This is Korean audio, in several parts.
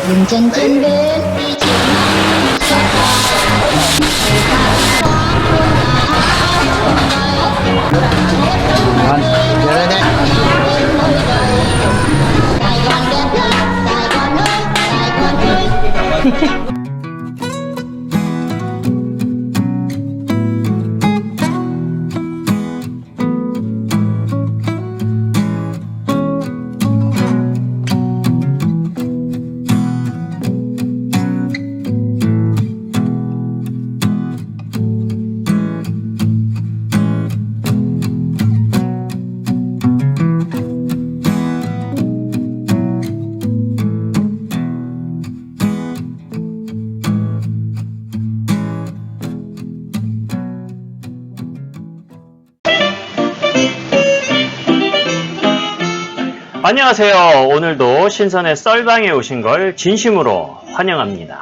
운전진 듯 안녕하세요. 오늘도 신선의 썰방에 오신 걸 진심으로 환영합니다.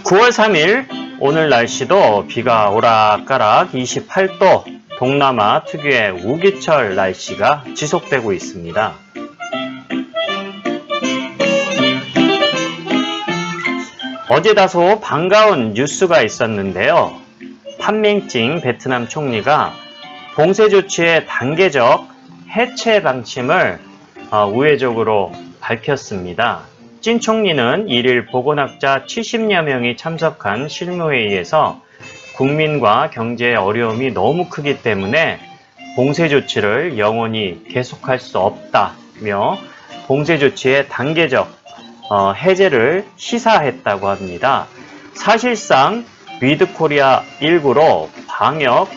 9월 3일 오늘 날씨도 비가 오락가락 28도, 동남아 특유의 우기철 날씨가 지속되고 있습니다. 어제 다소 반가운 뉴스가 있었는데요. 판밍찡 베트남 총리가 봉쇄 조치의 단계적 해체 방침을 우회적으로 밝혔습니다. 찐 총리는 1일 보건학자 70여 명이 참석한 실무회의에서 국민과 경제의 어려움이 너무 크기 때문에 봉쇄 조치를 영원히 계속할 수 없다며 봉쇄 조치의 단계적 해제를 시사했다고 합니다. 사실상 위드코리아 19로 방역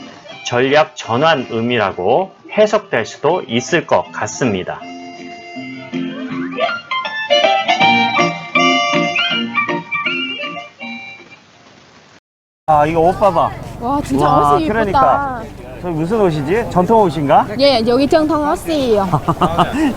전략 전환 의미라고 해석될 수도 있을 것 같습니다. 아, 이거 옷 봐봐. 와 진짜 와, 옷이 예쁘다. 그러니까. 저 무슨 옷이지? 전통 옷인가? 예, 여기 정통 옷이에요.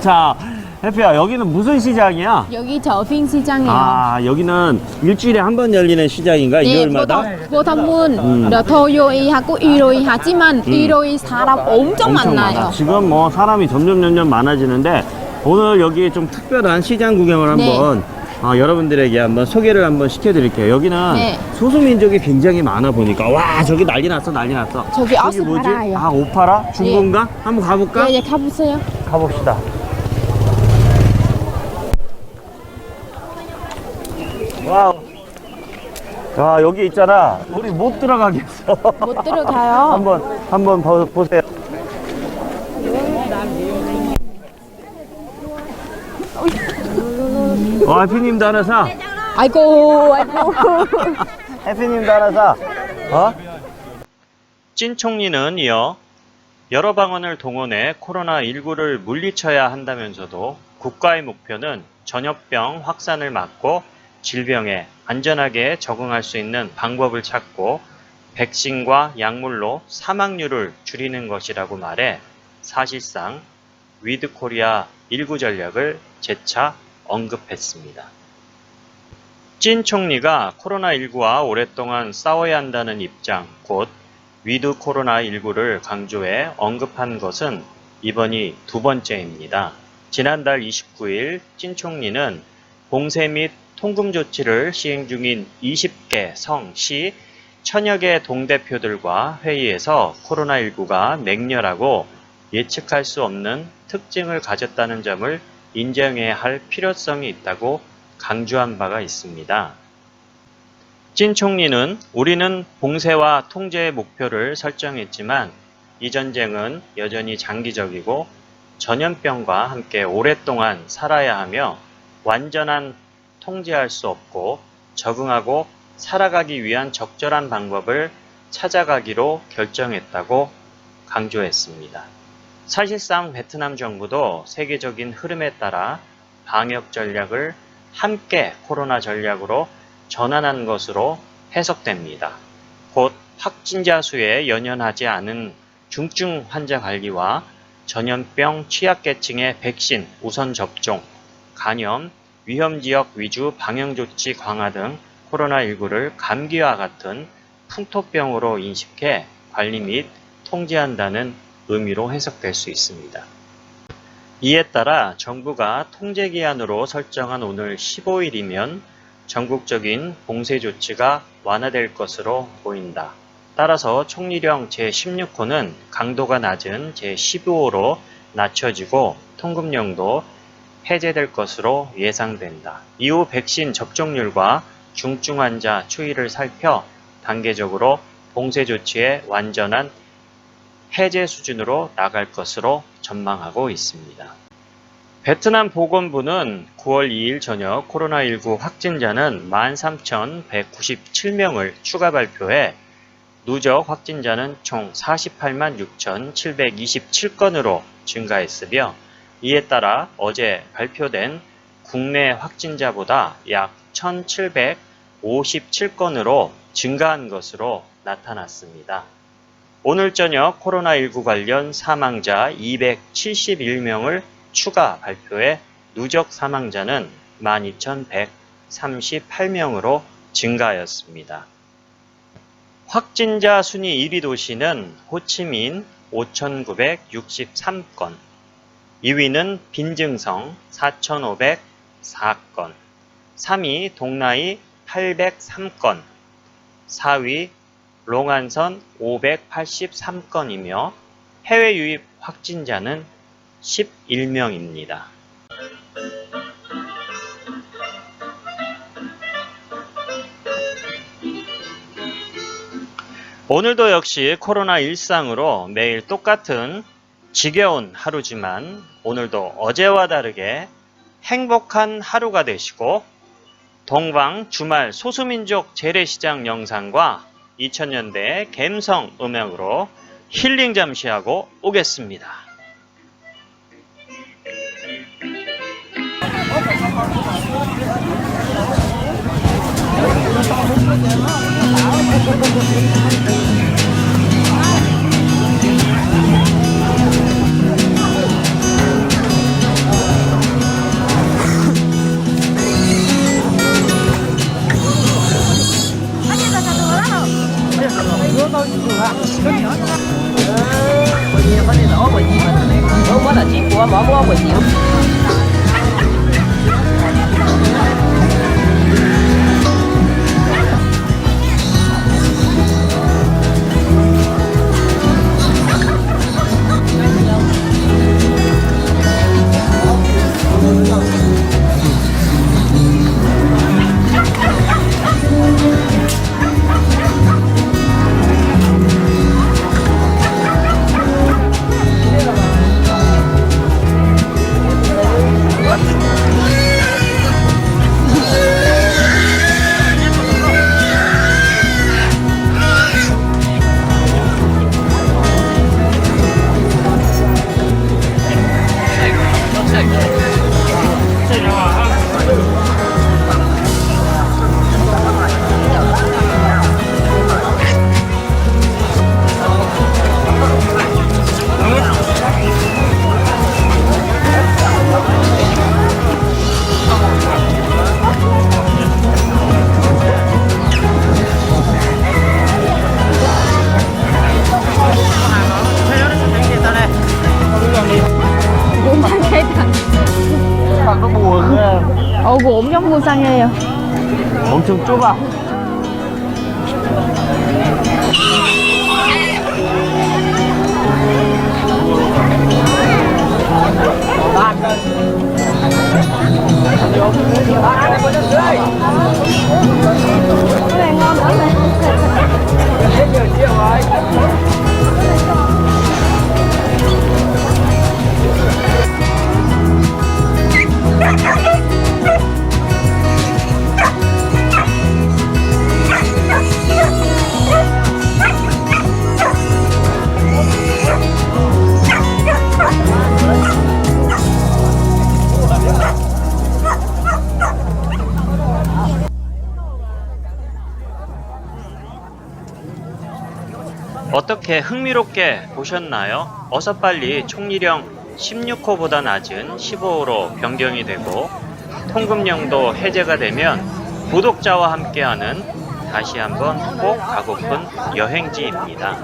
자, 해피야, 여기는 무슨 시장이야? 여기 저핑 시장이에요. 아, 여기는 일주일에 한 번 열리는 시장인가? 네, 일요일마다? 보통은 토요일하고 일요일 하지만 일요일 사람 엄청 많아요. 많아. 지금 뭐 사람이 점점 많아지는데 오늘 여기 좀 특별한 시장 구경을 네. 한번 여러분들에게 한번 소개를 한번 시켜드릴게요. 여기는 네. 소수민족이 굉장히 많아 보니까 와, 저기 난리 났어. 저기 옷 뭐지? 팔아요. 아, 옷 팔아? 중고인가? 한번 가볼까? 예, 예, 가보세요. 가봅시다. 와우. 야, 여기 있잖아. 우리 못 들어가겠어. 못 들어가요. 한번 보세요. 해피님도 하나 사. 아이고. 해피님도 하나 사. 찐 총리는 이어 여러 방언을 동원해 코로나19를 물리쳐야 한다면서도 국가의 목표는 전염병 확산을 막고 질병에 안전하게 적응할 수 있는 방법을 찾고 백신과 약물로 사망률을 줄이는 것이라고 말해 사실상 위드코리아 19 전략을 재차 언급했습니다. 찐 총리가 코로나19와 오랫동안 싸워야 한다는 입장, 곧 위드 코로나19를 강조해 언급한 것은 이번이 두 번째입니다. 지난달 29일 찐 총리는 봉쇄 및 통금 조치를 시행 중인 20개 성, 시, 천여 개 동대표들과 회의에서 코로나19가 맹렬하고 예측할 수 없는 특징을 가졌다는 점을 인정해야 할 필요성이 있다고 강조한 바가 있습니다. 찐 총리는 우리는 봉쇄와 통제의 목표를 설정했지만 이 전쟁은 여전히 장기적이고 전염병과 함께 오랫동안 살아야 하며 완전한 통제할 수 없고 적응하고 살아가기 위한 적절한 방법을 찾아가기로 결정했다고 강조했습니다. 사실상 베트남 정부도 세계적인 흐름에 따라 방역 전략을 함께 코로나 전략으로 전환한 것으로 해석됩니다. 곧 확진자 수에 연연하지 않은 중증 환자 관리와 전염병 취약계층의 백신 우선 접종, 간염, 위험지역 위주 방역조치 강화 등 코로나19를 감기와 같은 풍토병으로 인식해 관리 및 통제한다는 의미로 해석될 수 있습니다. 이에 따라 정부가 통제기한으로 설정한 오늘 15일이면 전국적인 봉쇄 조치가 완화될 것으로 보인다. 따라서 총리령 제16호는 강도가 낮은 제15호로 낮춰지고 통금령도 해제될 것으로 예상된다. 이후 백신 접종률과 중증 환자 추이를 살펴 단계적으로 봉쇄 조치의 완전한 해제 수준으로 나갈 것으로 전망하고 있습니다. 베트남 보건부는 9월 2일 저녁 코로나19 확진자는 13,197명을 추가 발표해 누적 확진자는 총 486만 6,727건으로 증가했으며 이에 따라 어제 발표된 국내 확진자보다 약 1,757건으로 증가한 것으로 나타났습니다. 오늘 저녁 코로나19 관련 사망자 271명을 추가 발표해 누적 사망자는 12,138명으로 증가하였습니다. 확진자 순위 1위 도시는 호치민 5,963건, 2위는 빈증성 4,504건, 3위 동나이 803건, 4위 롱안선 583건이며 해외 유입 확진자는 11명입니다. 오늘도 역시 코로나 일상으로 매일 똑같은 지겨운 하루지만 오늘도 어제와 다르게 행복한 하루가 되시고 동방 주말 소수민족 재래시장 영상과 2000년대 갬성 음악으로 힐링 잠시 하고 오겠습니다. 어구 엄청 불쌍해요. 엄청 좁아. 어떻게 흥미롭게 보셨나요? 어서 빨리 총리령 16호보다 낮은 15호로 변경이 되고 통금령도 해제가 되면 구독자와 함께하는 다시 한번 꼭 가고픈 여행지입니다.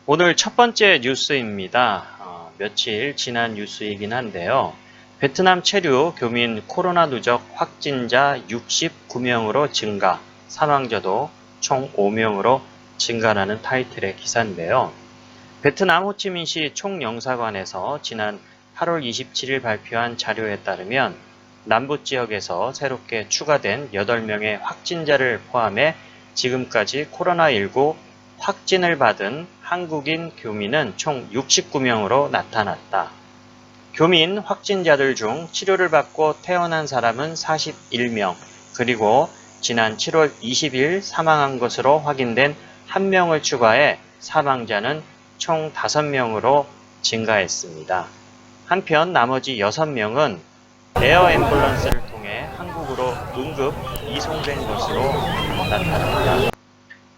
오늘 첫 번째 뉴스입니다. 며칠 지난 뉴스이긴 한데요. 베트남 체류 교민 코로나 누적 확진자 69명으로 증가, 사망자도 총 5명으로 증가라는 타이틀의 기사인데요. 베트남 호치민시 총영사관에서 지난 8월 27일 발표한 자료에 따르면 남부 지역에서 새롭게 추가된 8명의 확진자를 포함해 지금까지 코로나19 확진을 받은 한국인 교민은 총 69명으로 나타났다. 교민 확진자들 중 치료를 받고 퇴원한 사람은 41명, 그리고 지난 7월 20일 사망한 것으로 확인된 1명을 추가해 사망자는 총 5명으로 증가했습니다. 한편 나머지 6명은 에어 앰뷸런스를 통해 한국으로 응급 이송된 것으로 나타납니다.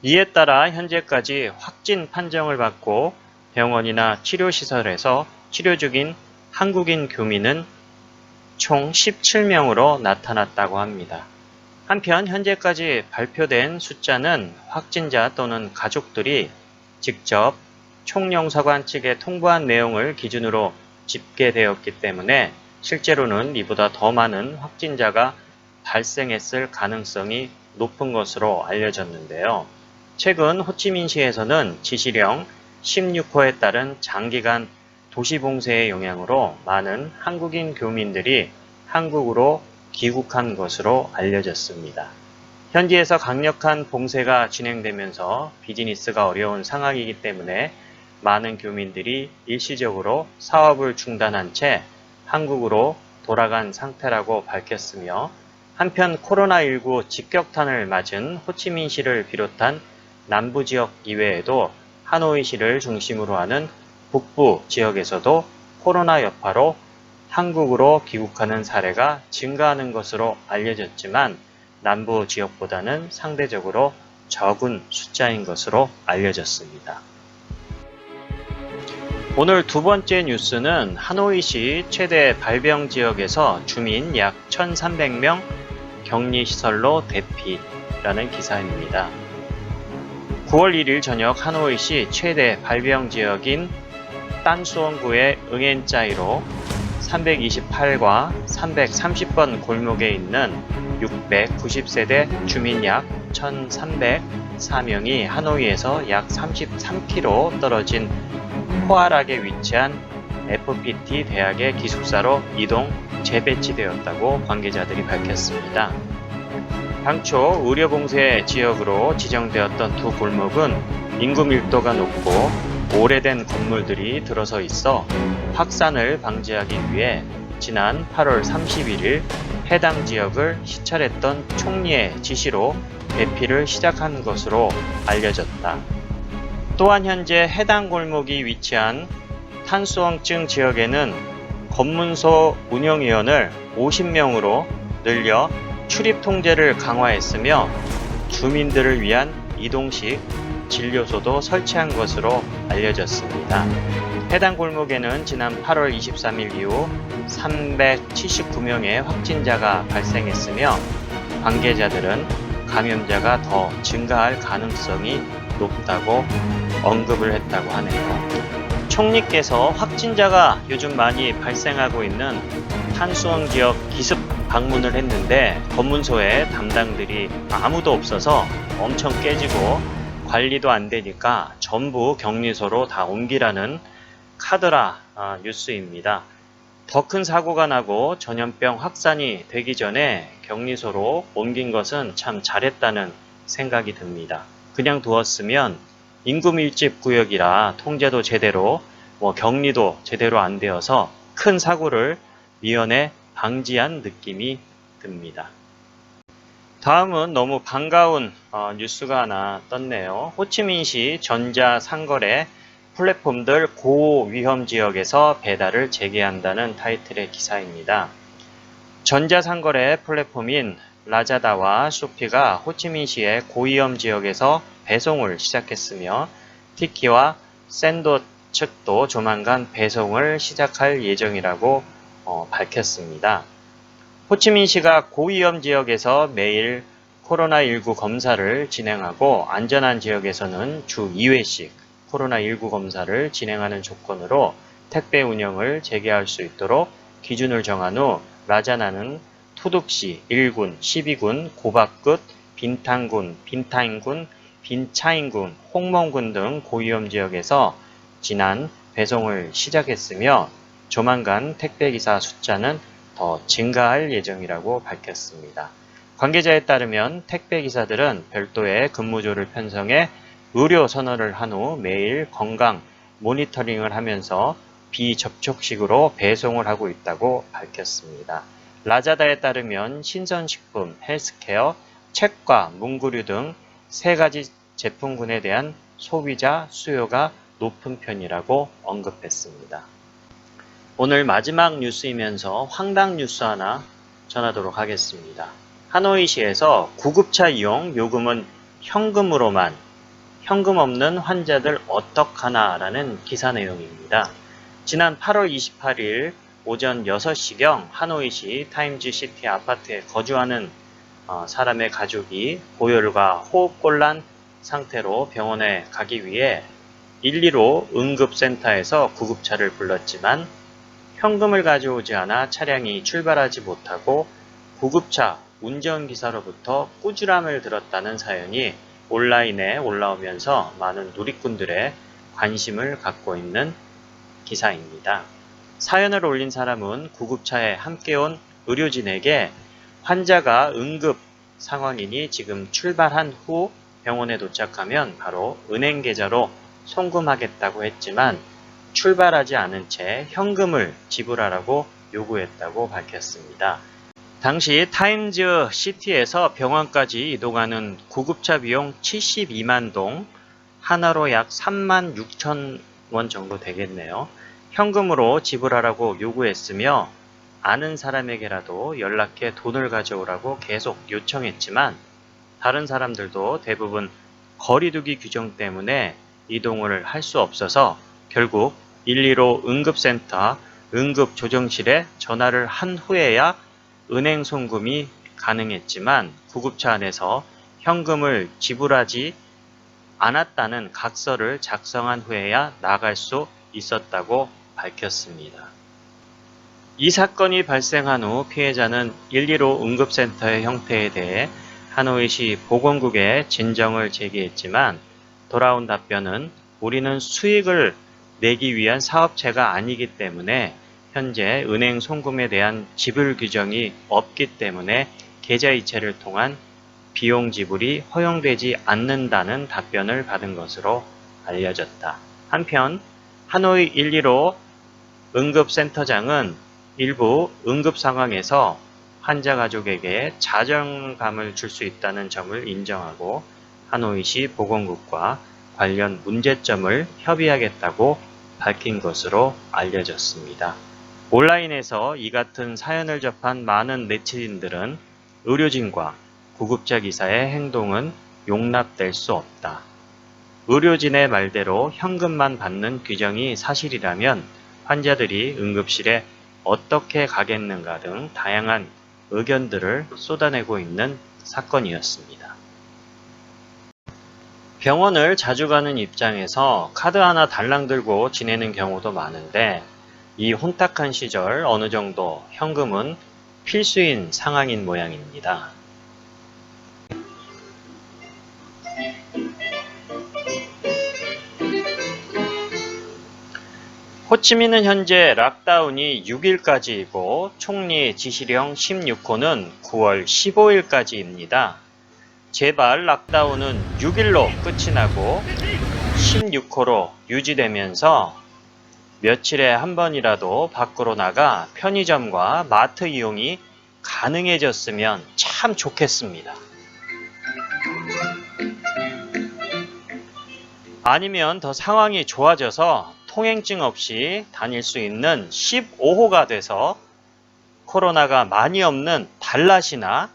이에 따라 현재까지 확진 판정을 받고 병원이나 치료시설에서 치료 중인 한국인 교민은 총 17명으로 나타났다고 합니다. 한편 현재까지 발표된 숫자는 확진자 또는 가족들이 직접 총영사관 측에 통보한 내용을 기준으로 집계되었기 때문에 실제로는 이보다 더 많은 확진자가 발생했을 가능성이 높은 것으로 알려졌는데요. 최근 호치민시에서는 지시령 16호에 따른 장기간 도시봉쇄의 영향으로 많은 한국인 교민들이 한국으로 귀국한 것으로 알려졌습니다. 현지에서 강력한 봉쇄가 진행되면서 비즈니스가 어려운 상황이기 때문에 많은 교민들이 일시적으로 사업을 중단한 채 한국으로 돌아간 상태라고 밝혔으며, 한편 코로나19 직격탄을 맞은 호치민시를 비롯한 남부 지역 이외에도 하노이시를 중심으로 하는 북부 지역에서도 코로나 여파로 한국으로 귀국하는 사례가 증가하는 것으로 알려졌지만 남부 지역보다는 상대적으로 적은 숫자인 것으로 알려졌습니다. 오늘 두 번째 뉴스는 하노이시 최대 발병 지역에서 주민 약 1,300명 격리시설로 대피라는 기사입니다. 9월 1일 저녁 하노이시 최대 발병 지역인 딴수원구의 응엔짜이로 328과 330번 골목에 있는 690세대 주민 약 1,304명이 하노이에서 약 33km 떨어진 포아락에 위치한 FPT 대학의 기숙사로 이동 재배치되었다고 관계자들이 밝혔습니다. 당초 의료봉쇄 지역으로 지정되었던 두 골목은 인구 밀도가 높고 오래된 건물들이 들어서 있어 확산을 방지하기 위해 지난 8월 31일 해당 지역을 시찰했던 총리의 지시로 대피를 시작한 것으로 알려졌다. 또한 현재 해당 골목이 위치한 탄수엉증 지역에는 검문소 운영위원을 50명으로 늘려 출입 통제를 강화했으며 주민들을 위한 이동식 진료소도 설치한 것으로 알려졌습니다. 해당 골목에는 지난 8월 23일 이후 379명의 확진자가 발생했으며 관계자들은 감염자가 더 증가할 가능성이 높다고 언급을 했다고 하네요. 총리께서 확진자가 요즘 많이 발생하고 있는 탄수엉 지역 기습 방문을 했는데 검문소에 담당들이 아무도 없어서 엄청 깨지고 관리도 안 되니까 전부 격리소로 다 옮기라는 카더라 뉴스입니다. 더 큰 사고가 나고 전염병 확산이 되기 전에 격리소로 옮긴 것은 참 잘했다는 생각이 듭니다. 그냥 두었으면 인구 밀집 구역이라 통제도 제대로, 격리도 제대로 안 되어서 큰 사고를 미연에 방지한 느낌이 듭니다. 다음은 너무 반가운 뉴스가 하나 떴네요. 호치민시 전자상거래 플랫폼들 고위험 지역에서 배달을 재개한다는 타이틀의 기사입니다. 전자상거래 플랫폼인 라자다와 쇼피가 호치민시의 고위험 지역에서 배송을 시작했으며 티키와 샌도 측도 조만간 배송을 시작할 예정이라고 밝혔습니다. 호치민시가 고위험 지역에서 매일 코로나19 검사를 진행하고 안전한 지역에서는 주 2회씩 코로나19 검사를 진행하는 조건으로 택배 운영을 재개할 수 있도록 기준을 정한 후 라자나는 토둑시 1군, 12군, 고박끝, 빈탄군, 빈타인군, 빈차인군, 홍몽군 등 고위험 지역에서 지난 배송을 시작했으며 조만간 택배기사 숫자는 더 증가할 예정이라고 밝혔습니다. 관계자에 따르면 택배기사들은 별도의 근무조를 편성해 의료 선언을 한 후 매일 건강 모니터링을 하면서 비접촉식으로 배송을 하고 있다고 밝혔습니다. 라자다에 따르면 신선식품, 헬스케어, 책과 문구류 등 3가지 제품군에 대한 소비자 수요가 높은 편이라고 언급했습니다. 오늘 마지막 뉴스이면서 황당 뉴스 하나 전하도록 하겠습니다. 하노이시에서 구급차 이용 요금은 현금으로만, 현금 없는 환자들 어떡하나 라는 기사 내용입니다. 지난 8월 28일 오전 6시경 하노이시 타임즈시티 아파트에 거주하는 사람의 가족이 고열과 호흡곤란 상태로 병원에 가기 위해 115 응급센터에서 구급차를 불렀지만 현금을 가져오지 않아 차량이 출발하지 못하고 구급차 운전기사로부터 꾸지람을 들었다는 사연이 온라인에 올라오면서 많은 누리꾼들의 관심을 갖고 있는 기사입니다. 사연을 올린 사람은 구급차에 함께 온 의료진에게 환자가 응급 상황이니 지금 출발한 후 병원에 도착하면 바로 은행 계좌로 송금하겠다고 했지만 출발하지 않은 채 현금을 지불하라고 요구했다고 밝혔습니다. 당시 타임즈 시티에서 병원까지 이동하는 구급차 비용 72만 동, 하나로 약 3만 6천 원 정도 되겠네요. 현금으로 지불하라고 요구했으며 아는 사람에게라도 연락해 돈을 가져오라고 계속 요청했지만 다른 사람들도 대부분 거리두기 규정 때문에 이동을 할 수 없어서 결국 115 응급센터 응급조정실에 전화를 한 후에야 은행 송금이 가능했지만 구급차 안에서 현금을 지불하지 않았다는 각서를 작성한 후에야 나갈 수 있었다고 밝혔습니다. 이 사건이 발생한 후 피해자는 115 응급센터의 형태에 대해 하노이시 보건국에 진정을 제기했지만 돌아온 답변은 우리는 수익을 내기 위한 사업체가 아니기 때문에 현재 은행 송금에 대한 지불 규정이 없기 때문에 계좌이체를 통한 비용 지불이 허용되지 않는다는 답변을 받은 것으로 알려졌다. 한편 하노이 115 응급센터장은 일부 응급 상황에서 환자 가족에게 자존감을 줄 수 있다는 점을 인정하고 하노이시 보건국과 관련 문제점을 협의하겠다고 밝힌 것으로 알려졌습니다. 온라인에서 이 같은 사연을 접한 많은 네티즌들은 의료진과 구급차 기사의 행동은 용납될 수 없다. 의료진의 말대로 현금만 받는 규정이 사실이라면 환자들이 응급실에 어떻게 가겠는가 등 다양한 의견들을 쏟아내고 있는 사건이었습니다. 병원을 자주 가는 입장에서 카드 하나 달랑 들고 지내는 경우도 많은데 이 혼탁한 시절 어느 정도 현금은 필수인 상황인 모양입니다. 호치민은 현재 락다운이 6일까지이고 총리 지시령 16호는 9월 15일까지입니다. 제발 락다운은 6일로 끝이 나고 16호로 유지되면서 며칠에 한 번이라도 밖으로 나가 편의점과 마트 이용이 가능해졌으면 참 좋겠습니다. 아니면 더 상황이 좋아져서 통행증 없이 다닐 수 있는 15호가 돼서 코로나가 많이 없는 달랏이나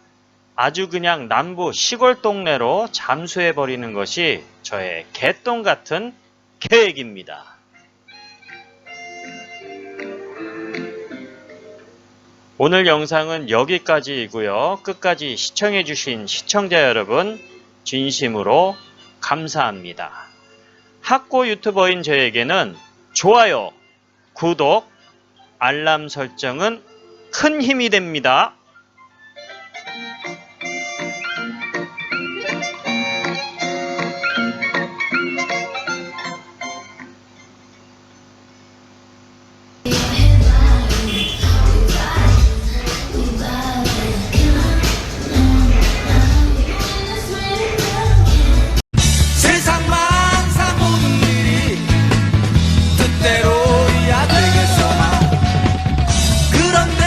아주 그냥 남부 시골 동네로 잠수해버리는 것이 저의 개똥 같은 계획입니다. 오늘 영상은 여기까지이고요. 끝까지 시청해주신 시청자 여러분 진심으로 감사합니다. 학고 유튜버인 저에게는 좋아요, 구독, 알람 설정은 큰 힘이 됩니다. 세상 망사 모든 일이 뜻대로야 되겠어만 그런데